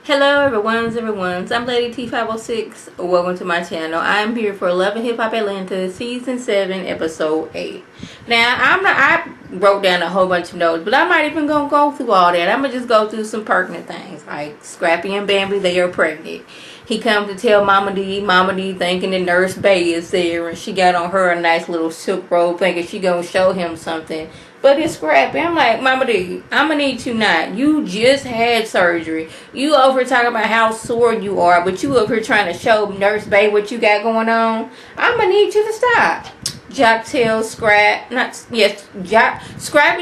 Hello everyone's I'm Lady T506. Welcome to my channel. I'm here for Love and Hip Hop Atlanta Season 7 Episode 8. Now I wrote down a whole bunch of notes, but I'm not even gonna go through all that. I'm gonna just go through some pertinent things like Scrappy and Bambi, they are pregnant. He comes to tell Mama D thinking that Nurse Bay is there, and she got on her a nice little silk robe thinking she gonna show him something. But it's Scrappy. I'm like, Mama D, I'm gonna need you not. You just had surgery. You over here talking about how sore you are, but you over here trying to show Nurse Bay what you got going on. I'm gonna need you to stop. Jock tells Scrappy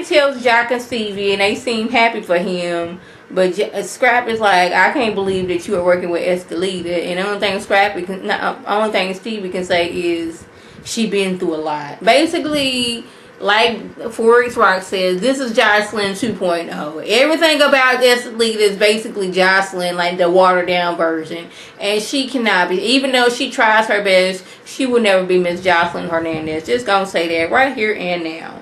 tells Jock and Stevie, and they seem happy for him. But Scrap is like, I can't believe that you are working with Escalita. And the only thing Stevie can say is she been through a lot. Basically, like Forex Rock says, this is Jocelyn 2.0. Everything about Escalita is basically Jocelyn, like the watered down version. And she cannot be, even though she tries her best, she will never be Miss Jocelyn Hernandez. Just gonna say that right here and now.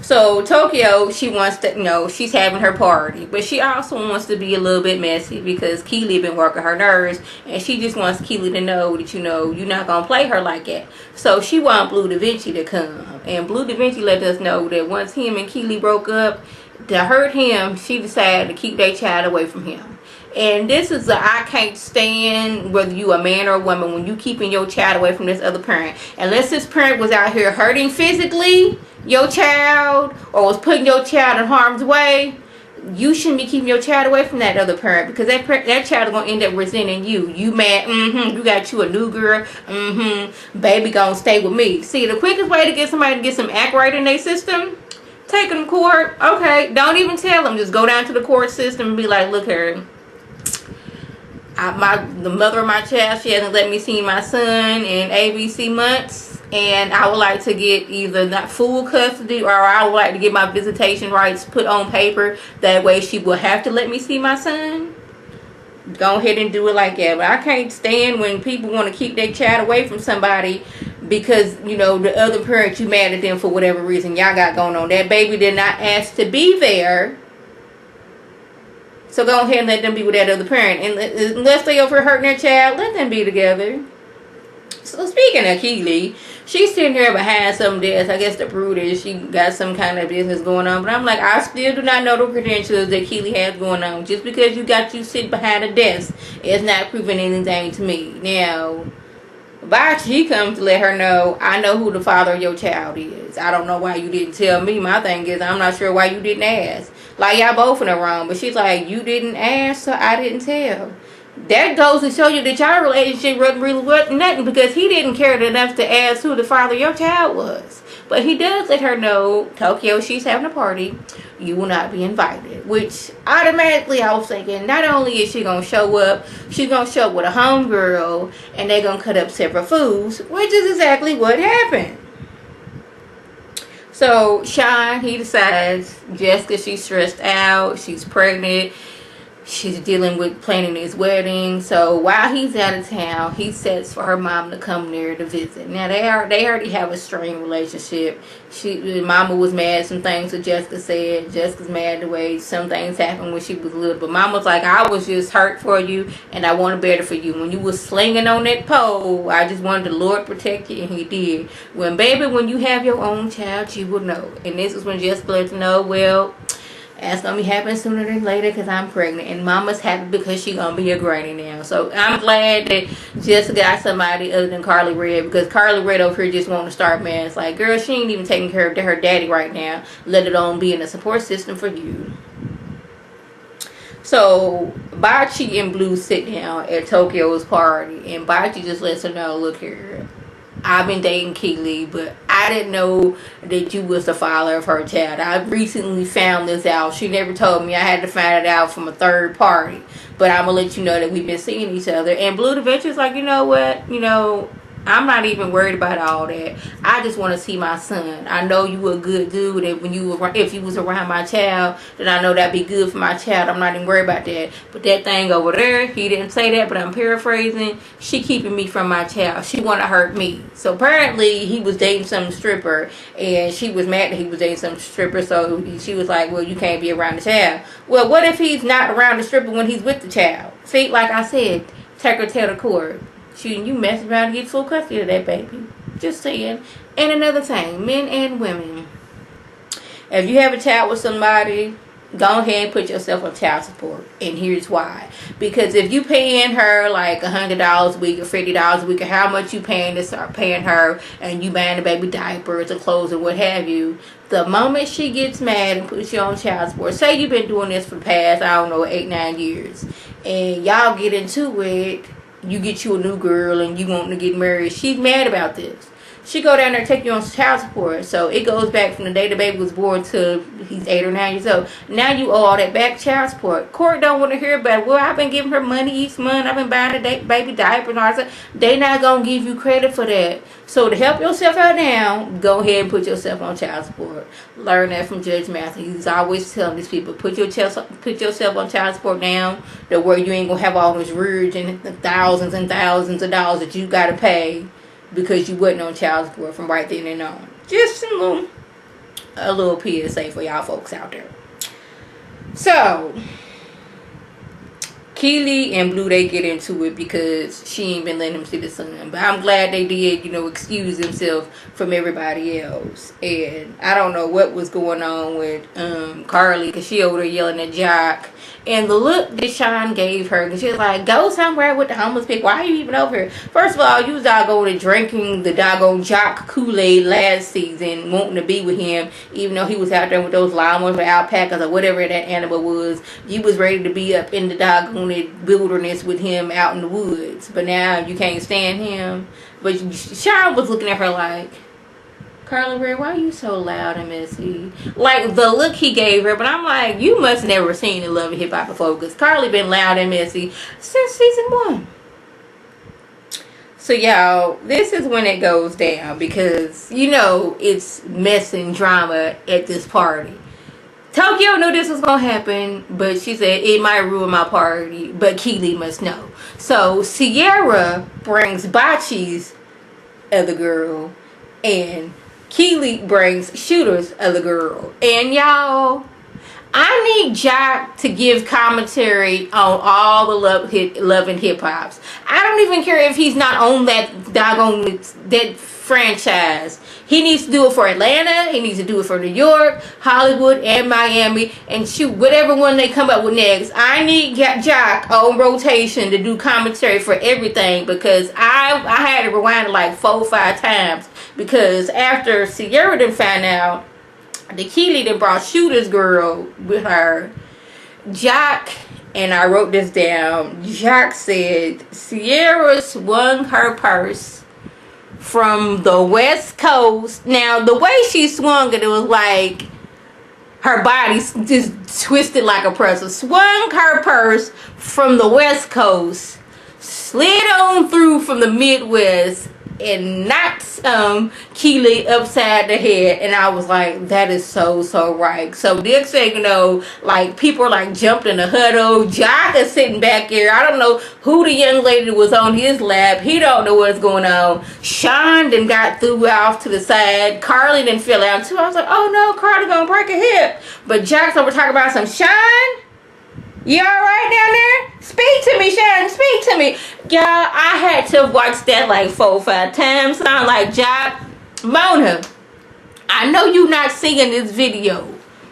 So Tokyo, she wants to, she's having her party, but she also wants to be a little bit messy because Keely been working her nerves, and she just wants Keely to know that, you're not gonna play her like that. So she wants Blue Da Vinci to come, and Blue Da Vinci let us know that once him and Keely broke up, to hurt him, she decided to keep their child away from him. And this is I can't stand whether you a man or a woman when you keeping your child away from this other parent. Unless this parent was out here hurting physically your child or was putting your child in harm's way, you shouldn't be keeping your child away from that other parent, because that child is going to end up resenting you. You mad, you got you a new girl, baby gonna stay with me. See, the quickest way to get somebody to get some act right in their system, take them to court. Okay, don't even tell them. Just go down to the court system and be like, look here, the mother of my child, she hasn't let me see my son in ABC months, and I would like to get either not full custody, or I would like to get my visitation rights put on paper. That way she will have to let me see my son. Go ahead and do it like that. But I can't stand when people want to keep their child away from somebody because, the other parent, you mad at them for whatever reason y'all got going on. That baby did not ask to be there. So go ahead and let them be with that other parent. And unless they over hurting their child, let them be together. So speaking of Keely, she's sitting here behind some desk. I guess the prove that she got some kind of business going on. But I'm like, I still do not know the credentials that Keely has going on. Just because you sit behind a desk, it's not proving anything to me. Now, Bachi comes to let her know, I know who the father of your child is. I don't know why you didn't tell me. My thing is, I'm not sure why you didn't ask. Like, y'all both in the wrong. But she's like, you didn't ask, so I didn't tell. That goes to show you that y'all relationship really wasn't nothing, because he didn't care enough to ask who the father of your child was. But he does let her know, Tokyo, she's having a party. You will not be invited. Which, automatically, I was thinking, not only is she going to show up, she's going to show up with a homegirl, and they're going to cut up separate foods, which is exactly what happened. So, Sean, he decides, Jessica, she's stressed out, she's pregnant, she's dealing with planning his wedding. So while he's out of town, he sets for her mom to come there to visit. Now they already have a strained relationship. Mama was mad at some things that Jessica said. Jessica's mad the way some things happened when she was little. But Mama's like, I was just hurt for you, and I wanted better for you. When you was slinging on that pole, I just wanted the Lord protect you, and he did. When you have your own child, you will know. And this is when Jessica let you know, well, that's going to be happening sooner than later because I'm pregnant. And Mama's happy because she's going to be a granny now. So I'm glad that Jessica got somebody other than Carly Red, because Carly Red over here just want to start, man. It's like, girl, she ain't even taking care of her daddy right now, let alone being a support system for you. So Bachi and Blue sit down at Tokyo's party, and Bachi just lets her know, look here, I've been dating Keely, but I didn't know that you was the father of her child. I recently found this out. She never told me. I had to find it out from a third party. But I'm going to let you know that we've been seeing each other. And Blue Da Vinci's like, you know what? I'm not even worried about all that. I just want to see my son. I know you a good dude, and if you was around my child, then I know that'd be good for my child. I'm not even worried about that. But that thing over there, he didn't say that, but I'm paraphrasing. She keeping me from my child. She want to hurt me. So apparently he was dating some stripper, and she was mad that he was dating some stripper. So she was like, well, you can't be around the child. Well, what if he's not around the stripper when he's with the child? See, like I said, take her to the court. You mess around and get full custody of that baby. Just saying. And another thing, men and women, if you have a child with somebody, go ahead and put yourself on child support. And here's why. Because if you paying her like $100 a week or $50 a week, or how much you paying her, and you buying the baby diapers or clothes or what have you, the moment she gets mad and puts you on child support, say you've been doing this for the past, 8-9 years, and y'all get into it, you get you a new girl and you want to get married, she's mad about this. She go down there and take you on child support. So it goes back from the day the baby was born to he's 8 or 9 years old. Now you owe all that back child support. Court don't want to hear about it. Well, I've been giving her money each month. I've been buying the baby diapers and all that. They not going to give you credit for that. So to help yourself out now, go ahead and put yourself on child support. Learn that from Judge Matthew. He's always telling these people, put yourself on child support now, to where you ain't going to have all those rears and thousands of dollars that you got to pay because you wasn't on child support from right then and on. Just a little PSA for y'all folks out there. So Keely and Blue, they get into it because she ain't been letting him see the sun. But I'm glad they did, excuse themselves from everybody else. And I don't know what was going on with Carly, because she over there yelling at Jock. And the look that Sean gave her, because she was like, go somewhere with the homeless people. Why are you even over here? First of all, you was doggone drinking the doggone Jock Kool-Aid last season, wanting to be with him, even though he was out there with those llamas or alpacas or whatever that animal was. You was ready to be up in the doggone wilderness with him out in the woods. But now you can't stand him. But Sean was looking at her like, Carly Ray, why are you so loud and messy? Like the look he gave her. But I'm like, you must never seen the Love and Hip Hop before, because Carly been loud and messy since season 1. So y'all, this is when it goes down, because it's mess and drama at this party. Tokyo knew this was gonna happen, but she said it might ruin my party, but Keely must know. So Sierra brings Bocce's other girl, and Keely brings Shooter's other girl. And y'all, I need Jock to give commentary on all the Love and Hip Hops. I don't even care if he's not on that franchise. He needs to do it for Atlanta. He needs to do it for New York, Hollywood, and Miami. And shoot, whatever one they come up with next. I need Jock on rotation to do commentary for everything, because I had to rewind it like 4 or 5 times. Because after Sierra done found out the Keely that brought Shooter's girl with her, Jock, and I wrote this down, Jock said Sierra swung her purse from the West Coast. Now the way she swung it, it was like her body just twisted like a pretzel. Swung her purse from the West Coast, slid on through from the Midwest, and knocked Keely upside the head. And I was like, that is so right. So next thing like people are like jumped in the huddle. Jock is sitting back here. I don't know who the young lady was on his lap. He don't know what's going on. Sean then got threw off to the side. Carly then fell out too. I was like, oh no, Carly gonna break a hip. But Jock's over talking about some Sean. You alright down there? Speak to me, Sean. Speak to me. Y'all, I had to watch that like 4 or 5 times. And I'm like, Jock, Mona, I know you not seeing this video,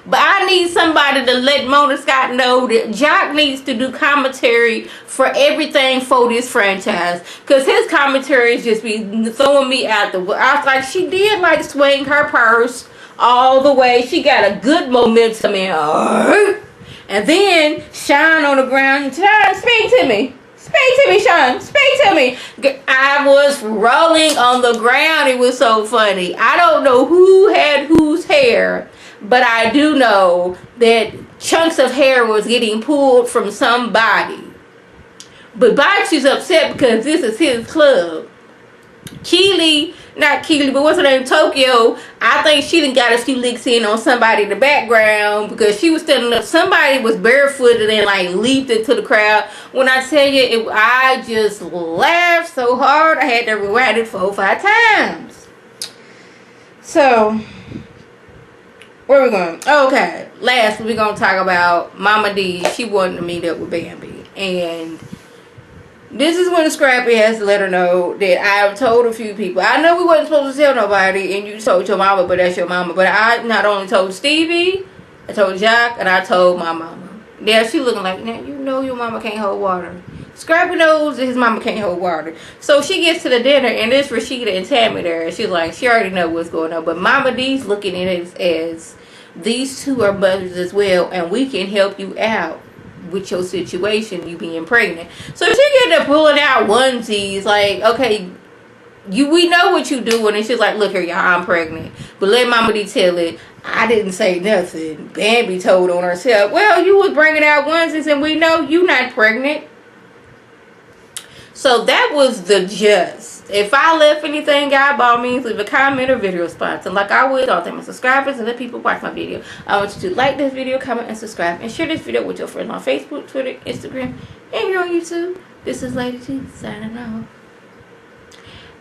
but I need somebody to let Mona Scott know that Jock needs to do commentary for everything for this franchise. Because his commentary is just be throwing me out the way. I was like, she did like swing her purse all the way. She got a good momentum in her. And then Sean on the ground. Sean, speak to me. Speak to me, Sean. Speak to me. I was rolling on the ground. It was so funny. I don't know who had whose hair, but I do know that chunks of hair was getting pulled from somebody. But Bocce's upset because this is his club. not Keely, but what's her name, Tokyo, I think she done got a few licks in on somebody in the background because she was standing up. Somebody was barefooted and like leaped into the crowd. When I tell you, I just laughed so hard I had to rewind it 4 or 5 times. So, where we going? Okay, last we're gonna talk about Mama D. She wanted to meet up with Bambi, and this is when Scrappy has to let her know that I've told a few people. I know we wasn't supposed to tell nobody, and you told your mama, but that's your mama. But I not only told Stevie, I told Jack, and I told my mama. Yeah, she looking like, now you know your mama can't hold water. Scrappy knows that his mama can't hold water. So she gets to the dinner, and there's Rashida and Tammy there. And she's like, she already know what's going on. But Mama D's looking at it as these two are brothers as well, and we can help you out with your situation, you being pregnant. So she get to pulling out onesies, like, okay, we know what you doing, and she's like, look here, y'all, I'm pregnant, but let Mama D tell it. I didn't say nothing. Bambi told on herself. Well, you was bringing out onesies, and we know you not pregnant. So that was the gist. If I left anything, God, by all means, leave a comment or video response. And like I always, I'll thank my subscribers and let people watch my video. I want you to like this video, comment, and subscribe. And share this video with your friends on Facebook, Twitter, Instagram, and here on YouTube. This is Lady T signing off.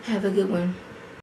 Have a good one.